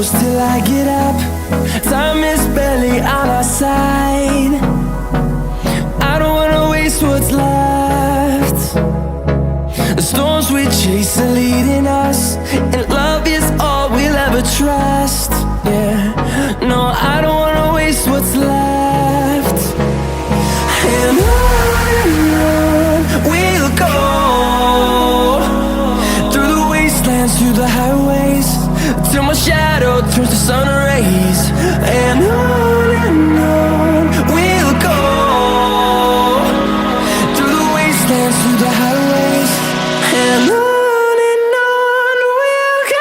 close till I get up. Time is barely on our side. I don't wanna waste what's left. The storms we chase are leading us, and love is all we'll ever trust. Yeah, no, I don't wanna waste what's left. And on we'll go, through the wastelands, through the highways, till my shadow turns to sun rays. And on we'll go, through the wastelands, through the highways, and on we'll go.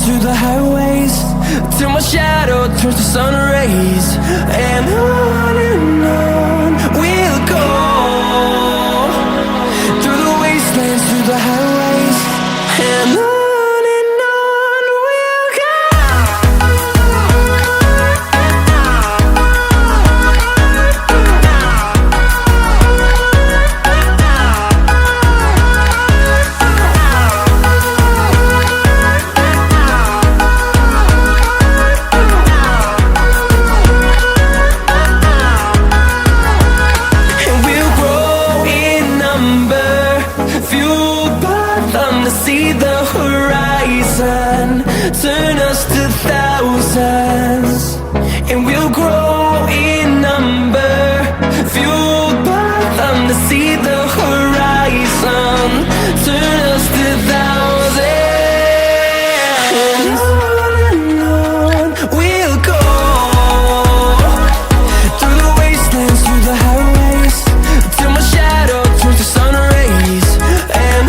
Through the highways, till my shadow turns to sun rays. And on we'll go, through the wastelands, through the highways, and on we'll go. See the horizon, turn us to thousands, and we'll grow in number, fueled by them to see the horizon, turn us to thousands. And on we'll go, through the wastelands, through the highways, till my shadow turns to sun rays. And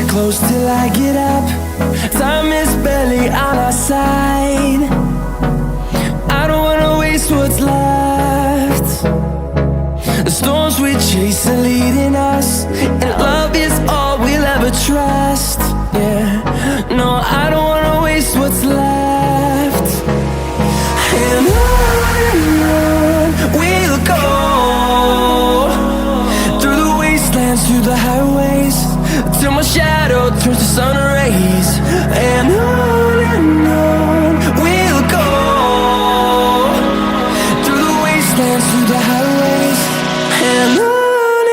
close till I get up. Time is barely on our side. I don't wanna waste what's left. The storms we chase are leading us, and love is all we'll ever trust. Yeah, no, I don't wanna waste what's left. And on we'll go, through the wastelands, through the highways, till my shadow turns to sun rays. And on we'll go, through the wastelands, through the highways, and on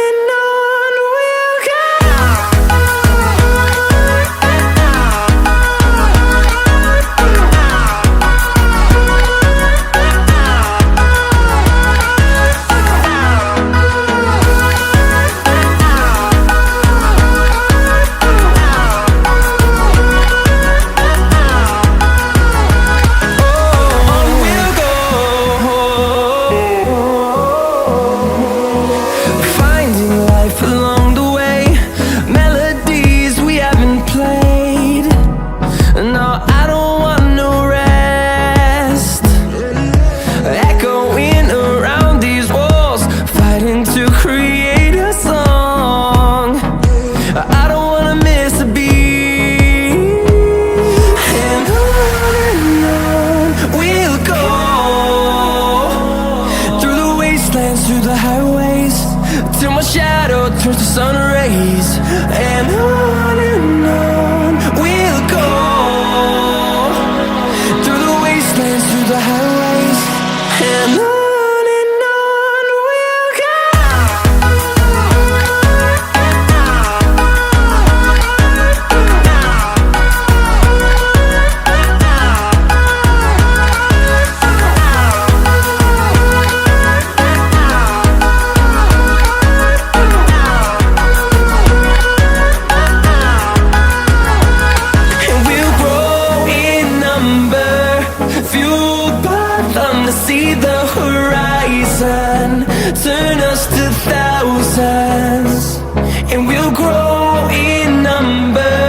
see the horizon, turn us to thousands, and we'll grow in number,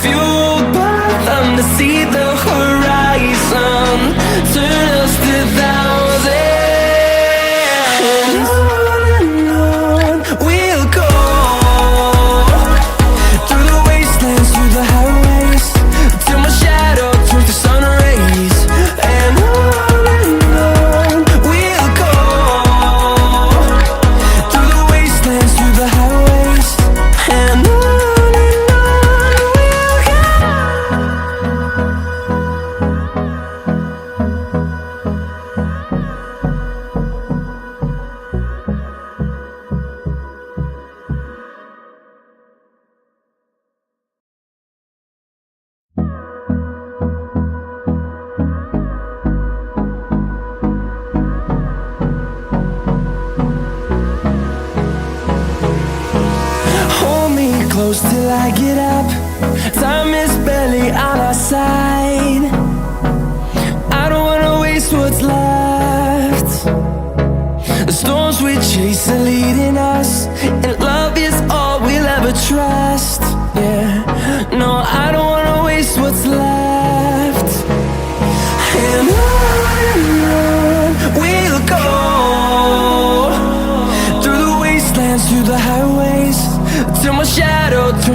fueled by them to see the horizon, turn us to thousands. And on we'll go, through the wastelands, through the highways, till my shadow turns to sun rays. And on we'll go, through the wastelands, through the highways, and on we'll go. Hold me close till I get up. Time is barely on our side. I don't wanna waste what's left. The storms we chase are leading us, and love is all we'll ever trust. Yeah, no, I don't wanna waste what's left.